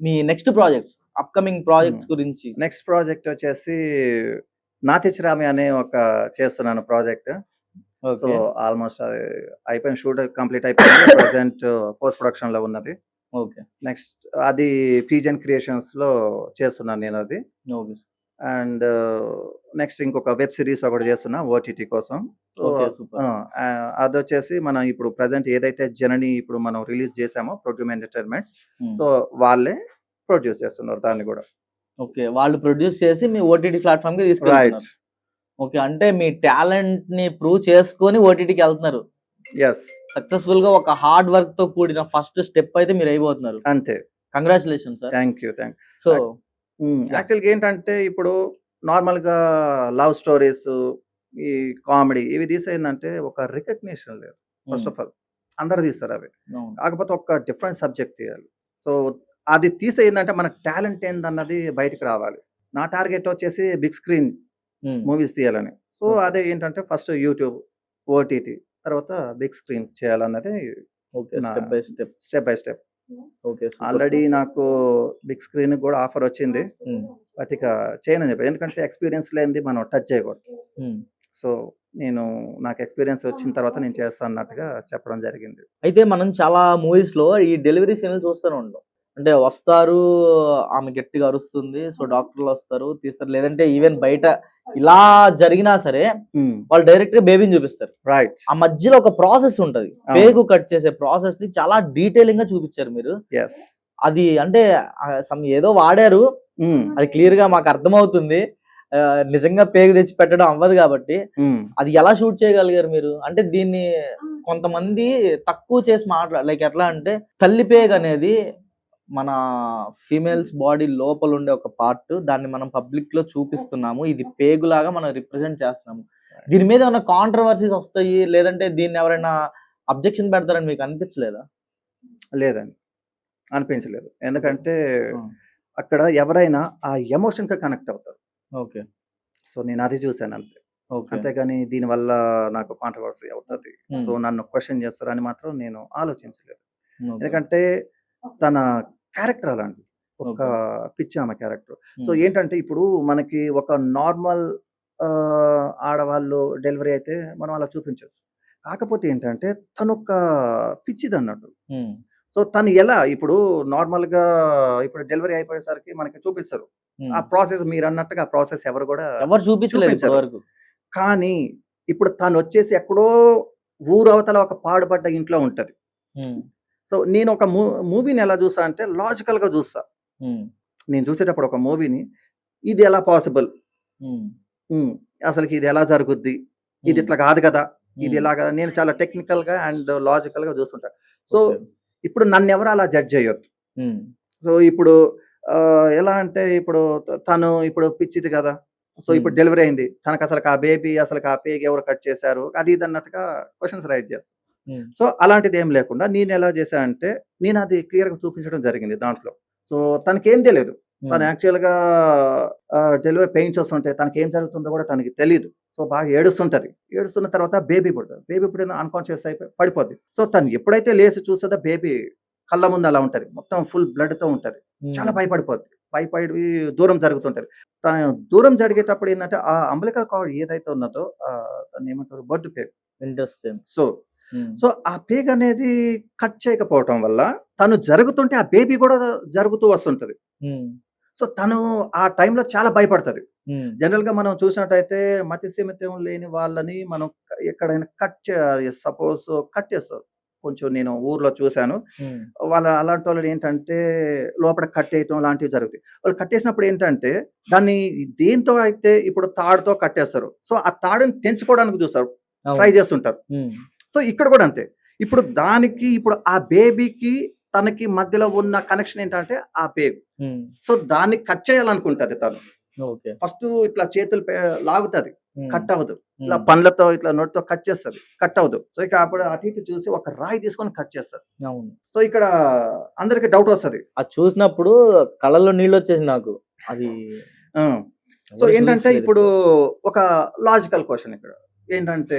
మీ next projects, upcoming projects గురించి? Next project వచ్చేసి 'నాతిచిరామి' అనే ఒక చేస్తున్నాను ప్రాజెక్ట్. So, okay. ఆల్మోస్ట్ అది అయిపోయింది. షూట్ కంప్లీట్ అయిపోయింది. ప్రెజెంట్ పోస్ట్ ప్రొడక్షన్‌లో ఉన్నది. ఓకే. నెక్స్ట్ అది పీజన్ క్రియేషన్స్‌లో చేస్తున్నాను నేనది. ఓకే. అండ్ నెక్స్ట్ ఇంకొక వెబ్ సిరీస్ ఒకటి చేస్తున్నా ఓటీటీ కోసం. So, okay. సూపర్. అదొచ్చేసి మనం ఇప్పుడు ప్రెజెంట్ ఏదైతే 'జనని' ఇప్పుడు మనం రిలీజ్ చేసామో ప్రొడ్యూమ్ ఎంటర్‌టైన్‌మెంట్స్. హ్మ్. సో, వాళ్ళే ప్రొడ్యూస్ చేస్తున్నారు దాన్ని గూడా. ఓకే. వాళ్ళు ప్రొడ్యూస్ చేసి మీ ఓటీటీ ప్లాట్‌ఫార్మ్‌కి తీసుకెళ్తున్నారు. రైట్. ఓకే. అంటే మీ టాలెంట్‌ని ప్రూవ్ చేసుకొని ఓటీటీకెళ్తున్నారు. యెస్. సక్సెస్‌ఫుల్‌గా ఒక హార్డ్ వర్క్‌తో కూడిన ఫస్ట్ స్టెప్ అయితే మీరైపోతున్నారు. అంతే. Congratulations sir. Thank you. Thank so yeah! యాక్చువల్‌గా ఏంటంటే ఇప్పుడు నార్మల్‌గా లవ్ స్టోరీస్, ఈ కామెడీ ఇవి తీసేందంటే ఒక రికగ్నిషన్ లేదు. ఫస్ట్ హ్మ్. ఆఫ్ ఆల్ అందరూ తీస్తారు అవి. అవును. కాకపోతే ఒక డిఫరెంట్ సబ్జెక్ట్ తీయాలి. సో, అది తీసేయిందంటే మన టాలెంట్ ఏందన్నది బయటికి రావాలి. నా టార్గెట్ వచ్చేసి బిగ్ స్క్రీన్ హ్మ్. మూవీస్ తీయాలని. So, okay. అదే ఏంటంటే ఫస్ట్ యూట్యూబ్, ఓటీటీ తర్వాత బిగ్ స్క్రీన్ చేయాలన్నది ఓకే. నా step by step. Step by step. Okay. Super. Already నాకు బిగ్ స్క్రీన్‌కి గూడా ఆఫర్ వచ్చింది. హ్మ్. బట్ ఇక చేయనని చెప్పా. ఎందుకంటే ఎక్స్‌పీరియన్స్ లేనిది మనం టచ్ చేయకూడదు. హ్మ్. సో, నాకు ఎక్స్‌పీరియన్స్ వచ్చిన తర్వాత నేను చేస్తా అన్నట్టుగా చెప్పడం జరిగింది. అయితే మనం చాలా మూవీస్‌లో ఈ డెలివరీ సీన్‌లు చూస్తూనే ఉంటాం. అంటే వస్తారు, ఆమె గట్టిగా అరుస్తుంది. సో, డాక్టర్‌లొస్తారు, తీస్తారు. లేదంటే ఈవెన్ బయట ఇలా జరిగినా సరే హ్మ్. వాళ్ళు డైరెక్ట్‌గా బేబీని చూపిస్తారు. రైట్. ఆ మధ్యలో ఒక ప్రాసెస్ ఉంటది. అవును. పేగు కట్ చేసే ప్రాసెస్‌ని చాలా డీటెయిలింగ్‌గా చూపిచ్చారు మీరు. యెస్. అది అంటే ఏదో వాడారు. హ్మ్. అది క్లియర్‌గా మాకు అర్థమవుతుంది. నిజంగా పేగు తెచ్చి పెట్టడం అవ్వదు కాబట్టి. హ్మ్. అది ఎలా షూట్ చేయగలిగారు మీరు? అంటే దీన్ని కొంతమంది తక్కువ చేసి లైక్ ఎట్లా అంటే తల్లి పేగు అనేది మన ఫీమేల్స్ బాడీ లోపల ఉండే ఒక పార్ట్. దాన్ని మనం పబ్లిక్‌లో చూపిస్తున్నాము. ఇది పేగులాగా మనం రిప్రజెంట్ చేస్తున్నాము. దీని మీద ఏమన్నా కాంట్రోవర్సీస్ వస్తాయి. లేదంటే దీన్ని ఎవరైనా అబ్జెక్షన్ పెడతారని మీకు అనిపించలేదా? లేదండి. అనిపించలేదు. ఓకే. ఎందుకంటే ఆ! అక్కడ ఎవరైనా ఆ ఎమోషన్‌కి కనెక్ట్ అవుతారు. ఓకే. సో, నేను అది చూసానంతే. ఓకే. అంతేగాని దీనివల్ల నాకు కాంట్రోవర్సీ అవుతది. సో, హ్మ్. నన్ను క్వెషన్ చేస్తారని మాత్రం నేను ఆలోచించలేదు. ఓకే. ఎందుకంటే తన క్యారెక్టర్ అలాంటిది. ఒక ఓకే. పిచ్చామె క్యారెక్టర్. సో, హ్మ్. ఏంటంటే ఇప్పుడు మనకి ఒక నార్మల్ ఆడవాళ్ళు డెలివరీ అయితే మనం అలా చూపించొచ్చు. కాకపోతే ఏంటంటే తనొక పిచ్చిదన్నట్టు. హ్మ్. సో, తను ఎలా ఇప్పుడు నార్మల్‌గా ఇప్పుడు డెలివరీ అయిపోయేసరికి మనకి చూపిస్తారు. ఆ హ్మ్. ప్రాసెస్ మీరన్నట్టుగా ఆ ప్రాసెస్ ఎవరు గూడా ఎవరు చూపించలేదు ఇప్పటి చూపించరు. వరకు. కానీ ఇప్పుడు తనొచ్చేసి ఎక్కడో ఊరవతల ఒక పాడుపడ్డ ఇంట్లో ఉంటది. హ్మ్. సో, నేను ఒక మూవీని ఎలా చూస్తా అంటే లాజికల్‌గా చూస్తా. హ్మ్. నేను చూసేటప్పుడు ఒక మూవీని ఇది ఎలా పాసిబుల్? హ్మ్. హ్మ్. అసలకి ఇది ఎలా జరుగుద్ది? ఇది హ్మ్. ఇట్లా కాదు కదా! ఇది హ్మ్. ఇలాగా నేను చాలా టెక్నికల్‌గా అండ్ లాజికల్‌గా చూస్తుంటా. So, okay. ఇప్పుడు నన్నెవరు అలా జడ్జ్ చేయొద్దు. హ్మ్. సో, ఇప్పుడు ఎలా అంటే ఇప్పుడు తను ఇప్పుడు పిచ్చిది గదా! సో, హ్మ్. ఇప్పుడు డెలివరీ అయింది. తనకసలకి ఆ బేబీ అసలకి ఆ పేగు ఎవరు కట్ చేశారు? అది ఇది అన్నట్టుగా క్వెషన్స్ రైజ్ చేస్తారు. హ్మ్. సో, అలాంటిదేం లేకుండా నేనెలా చేశా అంటే, నేనది క్లియర్‌గా చూపించడం జరిగింది దాంట్లో. సో, తనకేం తెలీదు. తను హ్మ్. యాక్చువల్‌గా డెలివరీ పెయిన్స్ వస్తుంటే తనకేం జరుగుతుందో గూడా తనకి తెలీదు. సో, బాగా ఏడుస్తుంటది. ఏడుస్తున్న తర్వాత బేబీ పుడతది. బేబీ పుట్టిన అన్‌కాన్షియస్ అయిపోయి పడిపోద్ది. సో, తను ఎప్పుడైతే లేసి చూస్తదో బేబీ కళ్ళ ముందు అలా ఉంటది. మొత్తం ఫుల్ బ్లడ్‌తో ఉంటది. చాలా హ్మ్. భయపడిపోద్ది. భయపడి దూరం జరుగుతుంటది. తను దూరం జరిగేటప్పుడు ఏందంటే, ఆ అంబిలికల్ కార్డ్ ఏదైతే ఉన్నదో దాన్నేమంటారు బర్డ్ పేగు. ఇంట్రెస్టింగ్. సో, హ్మ్. ఆ పేగనేది కట్ చేయకపోవటం వల్ల తను జరుగుతుంటే ఆ బేబీ గూడా జరుగుతూ వస్తుంటది. హ్మ్. సో, తను ఆ టైంలో చాలా భయపడతది. హ్మ్. జనరల్‌గా మనం చూసినట్టయితే మతి స్థిమితం లేని వాళ్ళని మనం ఎక్కడైనా సపోజ్ కట్ చేస్తారు. కొంచెం నేను ఊర్లో చూసాను. హ్మ్. అలాంటోళ్ళని ఏంటంటే లోపల కట్టేయటం లాంటివి జరుగుతాయి. వాళ్ళు కట్టేసినప్పుడు ఏంటంటే దాన్ని దేనితో అయితే ఇప్పుడు తాడుతో కట్టేస్తారు. సో, ఆ తాడుని తెంచుకోవడానికి చూస్తారు. ట్రై అవును. చేస్తుంటారు. హ్మ్. సో, ఇక్కడ గూడా అంతే. ఇప్పుడు ఆ బేబీకి తనకి మధ్యలో ఉన్న కనెక్షన్ ఏంటంటే ఆ పేగు. హ్మ్. సో, దాన్ని కట్ చేయాలనుకుంటది తను. ఓకే. ఫస్టు ఇట్లా చేతులు లాగుతది. హ్మ్. కట్ అవ్వదు. ఇలా హ్మ్. పండ్లతో ఇట్లా నోటితో కట్ చేస్తది. కట్ అవ్వదు. సో, ఇక అప్పుడు అటు ఇటు చూసి ఒక రాయి తీసుకొని కట్ చేస్తది. అవును. సో, ఇక్కడ అందరికి డౌటొస్తది. అది చూసినప్పుడు కళ్ళల్లో నీళ్ళొచ్చేసింది నాకు. అది ఆ! సో, ఎవరు ఏంటంటే చూయించలేదు ఇప్పుడు ఇప్పటి వరకు. ఒక లాజికల్ క్వెషన్ ఇక్కడ. ఏంటంటే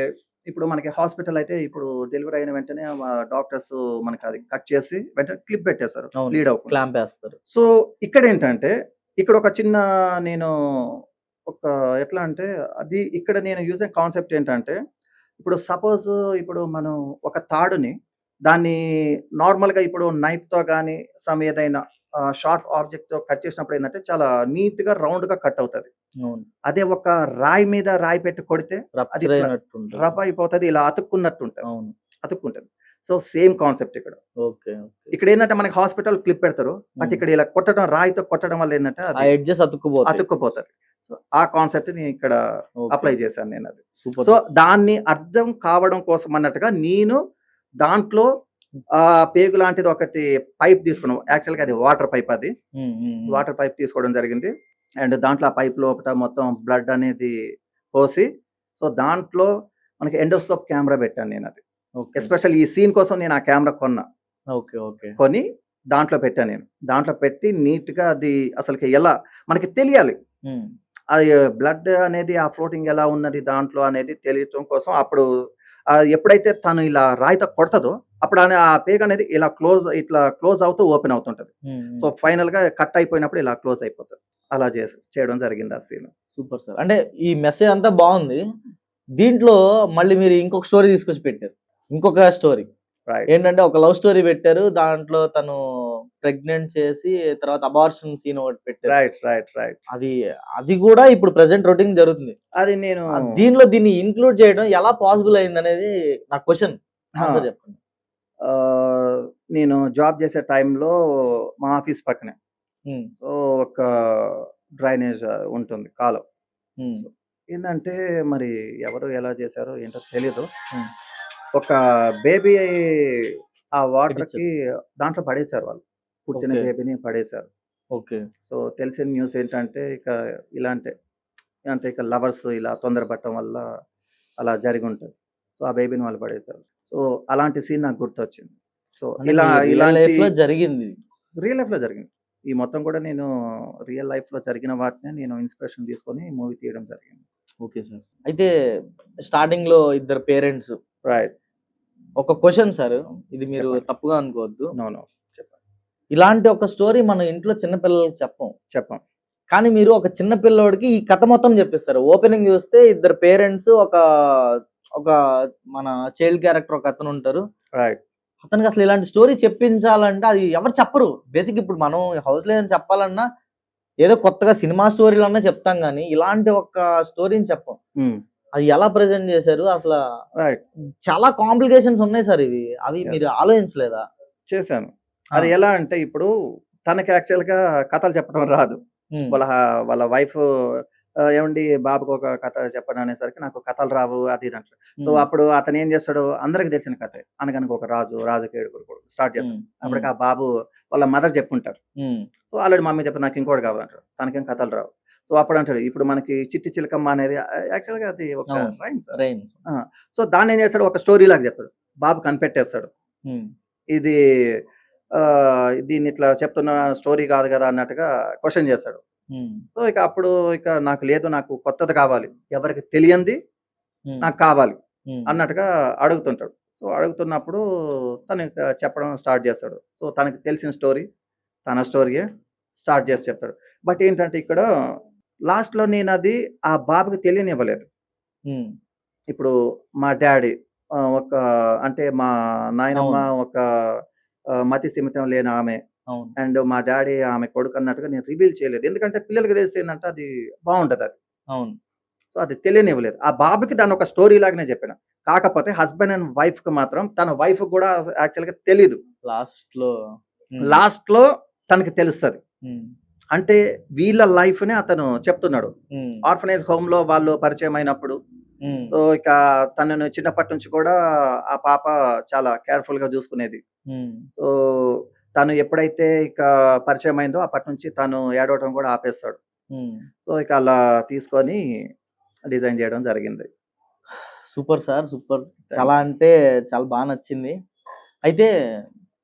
ఇప్పుడు మనకి హాస్పిటల్ అయితే ఇప్పుడు డెలివరీ అయిన వెంటనే డాక్టర్స్ మనకి అది కట్ చేసి వెంటనే క్లిప్ పెట్టేస్తారు అవును. బ్లీడ్ అవ్వకుండా. క్లాంప్ వేస్తారు. సో ఇక్కడేంటంటే ఇక్కడ ఒక చిన్న నేను ఒక ఎట్లా అంటే అది ఇక్కడ నేను యూజ్ అయ్యే కాన్సెప్ట్ ఏంటంటే ఇప్పుడు సపోజ్ ఇప్పుడు మనం ఒక తాడుని దాన్ని నార్మల్‌గా ఇప్పుడు నైఫ్‌తో గాని ఏదైనా షార్ప్ ఆబ్జెక్ట్‌తో కట్ చేసినప్పుడు ఏందంటే చాలా నీట్‌గా రౌండ్‌గా కట్ అవుతది. అవును. అదే ఒక రాయి మీద రాయి పెట్టి కొడితే అది రప్చర్ ఇట్లా అయినట్టుంటది. రఫ్ అయిపోతది. ఇలా అతుక్కున్నట్టుంటది. అవును. అతుక్కుంటది. సో సేమ్ కాన్సెప్ట్ ఇక్కడ. ఓకే. ఓకే. ఇక్కడేందంటే మనకి హాస్పిటల్ క్లిప్ పెడతారు. బట్ హ్మ్. ఇక్కడ ఇలా కొట్టడం రాయితో కొట్టడం వల్ల ఏందంటే ఆ అది ఎడ్జెస్ అతుక్కుపోతాయి. అతుక్కుపోతది. సో ఆ కాన్సెప్ట్ నేను ఇక్కడ ఓకే. అప్లై చేశాను నేనది. సూపర్. సో దాన్ని అర్థం కావడం కోసం అన్నట్టుగా నేను దాంట్లో పేగు లాంటిది ఒకటి పైప్ తీసుకున్నాం. యాక్చువల్‌గా అది వాటర్ పైప్ అది. హ్మ్. హ్మ్. హ్మ్. వాటర్ పైప్ తీసుకోవడం జరిగింది. అండ్ దాంట్లో ఆ పైప్ లోపట మొత్తం బ్లడ్ అనేది పోసి సో దాంట్లో మనకి ఎండోస్కోప్ కెమెరా పెట్టాను నేనది. ఓకే. ఎస్పెషల్లీ ఈ సీన్ కోసం నేను ఆ కెమెరా కొన్నా. ఓకే. ఓకే. కొని దాంట్లో పెట్టాను నేను. దాంట్లో పెట్టి నీట్‌గా అది అసలకి ఎలా మనకి తెలియాలి. హ్మ్. అది బ్లడ్ అనేది ఆ ఫ్లోటింగ్ ఎలా ఉన్నది దాంట్లో అనేది తెలియటం కోసం అప్పుడు ఎప్పుడైతే తను ఇలా రాయితో కొడతదో అప్పుడు ఆ పేగు అనేది ఇట్లా క్లోజ్ అవుతూ ఓపెన్ అవుతుంటది. హ్మ్. సో హ్మ్. ఫైనల్‌గా కట్ అయిపోయినప్పుడు ఇలా క్లోజ్ అయిపోతది. అలా చేయడం జరిగింది ఆ సీన్. Super sir. అంటే ఈ మెసేజ్ అంతా బావుంది. దీంట్లో మళ్ళీ మీరు ఇంకొక స్టోరీ తీసుకొచ్చి పెట్టారు. ఇంకొక స్టోరీ. రైట్. ఏంటంటే ఒక లవ్ స్టోరీ పెట్టారు. దాంట్లో తను ప్రెగ్నెంట్ చేసి తర్వాత అబార్షన్ సీన్ ఒకటి పెట్టారు. రైట్. అది అది గూడా ఇప్పుడు ప్రెజెంట్ రొటీన్ జరుగుతుంది. అది నేను దీన్ని ఇంక్లూడ్ చేయడం ఎలా పాసిబుల్ అయిందనేది నా క్వెషన్. ఆ! ఆన్సర్ చెప్పండి. ఆహ్, నేను జాబ్ చేసే టైంలో మా ఆఫీస్ పక్కనే. హ్మ్. సో, ఒక డ్రైనేజ్ ఉంటుంది కాలువ. హ్మ్. సో, ఏందంటే మరి ఎవరు ఎలా చేశారో ఏంటో తెలీదు. హ్మ్. ఒక బేబీ ఆ వాటర్‌కి ఇడిచేసారు. దాంట్లో పడేశారు వాళ్ళు. పుట్టిన ఓకే. బేబీని పడేశారు. ఓకే. సో, తెలిసిన న్యూస్ ఏంటంటే ఇక ఇలాంటే అంటే ఇక లవర్స్ ఇలా తొందరపడటం వల్ల అలా జరిగుంటది. సో, ఆ బేబీని వాళ్ళు పడేశారు. సో, అలాంటి సీన్ నాకు గుర్తొచ్చింది. సో, అంటే మీ రియల్ ఇలాంటి లైఫ్‌లో జరిగింది. రియల్ లైఫ్‌లో జరిగింది. ఈ మొత్తం కూడా నేను రియల్ లైఫ్‌లో జరిగిన వాటినే నేను ఇన్‌స్పిరేషన్ తీసుకొని మూవీ తీయడం జరిగింది. Okay sir. అయితే స్టార్టింగ్‌లో ఇద్దరు పేరెంట్స్ రైట్. ఒక క్వెషన్ సార్. ఇది మీరు చెప్పండి. తప్పుగా అనుకోవద్దు. నో. చెప్పండి. ఇలాంటి ఒక స్టోరీ మన ఇంట్లో చిన్న పిల్లలకి చెప్పం. చెప్పం. కానీ మీరు ఒక చిన్న పిల్లోడికి ఈ కథ మొత్తం జెప్పిస్తారు. ఓపెనింగ్ జూస్తే ఇద్దరు పేరెంట్స్ ఒక మన చైల్డ్ క్యారెక్టర్ ఒకతనుంటారు. రైట్. అతనికి అసలు ఇలాంటి స్టోరీ చెప్పించాలంటే అది ఎవరు చెప్పరు. బేసిక్ ఇప్పుడు మనం హౌస్‌లో ఏదైనా చెప్పాలన్నా ఏదో కొత్తగా సినిమా స్టోరీలన్నా చెప్తాం గానీ, ఇలాంటి ఒక స్టోరీని చెప్పం. హ్మ్. అది ఎలా ప్రెజెంట్ జేశారు? రైట్. చాలా కాంప్లికేషన్స్ ఉన్నాయి సార్ ఇవి. అవి మీరు యెస్. ఆలోచించలేదా? చేశాను. ఆ! అది ఎలా అంటే ఇప్పుడు తనకి యాక్చువల్‌గా కథలు చెప్పడం రాదు. హ్మ్. వాళ్ళ వైఫ్ ఏవండీ బాబుకొక కథ చెప్పండి అనేసరికి నాకు కథలు రావు అది ఇది అంటాడు. సో, హ్మ్. అప్పుడు అతనేం చేస్తాడు అందరికి తెలిసిన కథే. అనగనగా ఒక రాజు, రాజుకి ఏడుగురు కొడుకులు స్టార్ట్ హ్మ్. చేస్తాడు. హ్మ్. అప్పటికి ఆ బాబు వాళ్ళ మదర్ చెప్పుంటారు. హ్మ్. సో, ఆల్రెడీ మమ్మీ చెప్పి నాకు ఇంకోటి కావాలంటాడు. తనకేం కథలు రావు. సో, అప్పుడంటాడు ఇప్పుడు మనకి 'చిట్టి చిలకమ్మ' అనేది యాక్చువల్‌గా అది ఒక అవును. రైమ్స్. రైమ్స్. ఆ! సో, దాన్నేం చేస్తాడు ఒక స్టోరీ లాగా చెప్తాడు. బాబు కనిపెట్టేస్తాడు. హ్మ్. ఇది దీన్నిట్లా చెప్తున్న స్టోరీ కాదు గదా! అన్నట్టుగా క్వెషన్ చేస్తాడు. హ్మ్. సో, ఇక నాకు లేదు నాకు కొత్తది కావాలి. ఎవరికీ తెలియంది హ్మ్. నాకు కావాలి హ్మ్. అన్నట్టుగా అడుగుతుంటాడు. సో, అడుగుతున్నప్పుడు తను ఇక చెప్పడం స్టార్ట్ చేస్తాడు. సో, తనకి తెలిసిన స్టోరీ తన స్టోరీయే స్టార్ట్ చేసి చెప్తాడు. బట్ ఏంటంటే ఇక్కడ లాస్ట్‌లో నేనది ఆ బాబుకి తెలియనివ్వలేదు. హ్మ్. ఇప్పుడు మా డ్యాడీ ఒక అంటే మా నాయనమ్మ అవును. ఒక మతి స్థిమితం లేని ఆమె. అవును. అండ్ మా డ్యాడీ ఆమె కొడుకన్నట్టుగా నేను రివీల్ చేయలేదు. ఎందుకంటే పిల్లలకి తెలిస్తే ఏందంటే అది బావుండదది. అవును. సో, అది తెలియనివ్వలేదు. ఆ బాబుకి దాన్నొక స్టోరీ లాగానే చెప్పిన. కాకపోతే హస్బాండ్ అండ్ వైఫ్‌కి మాత్రం తన వైఫ్‌కి గూడా యాక్చువల్‌గా తెలీదు. లాస్ట్‌లో హ్మ్. లాస్ట్‌లో తనకి తెలుస్తది. హ్మ్. అంటే వీళ్ళ లైఫ్‌ని అతను చెప్తున్నాడు. హ్మ్. ఆర్ఫనేజ్ హోమ్‌లో వాళ్ళు పరిచయమైనప్పుడు హ్మ్. సో, ఇక తనను చిన్నప్పటి నుంచి కూడా ఆ పాప చాలా కేర్‌ఫుల్‌గా జూసుకునేది. హ్మ్. సో, తను ఎప్పుడైతే ఇక పరిచయమైందో అప్పటినుంచి తను ఏడవటం గూడా ఆపేస్తాడు. హ్మ్. సో, ఇక అలా తీసుకొని డిజైన్ జేయడం జరిగింది. Super sir. సూపర్. థాంక్ చాలా యూ. అంటే చాలా బా నచ్చింది. అయితే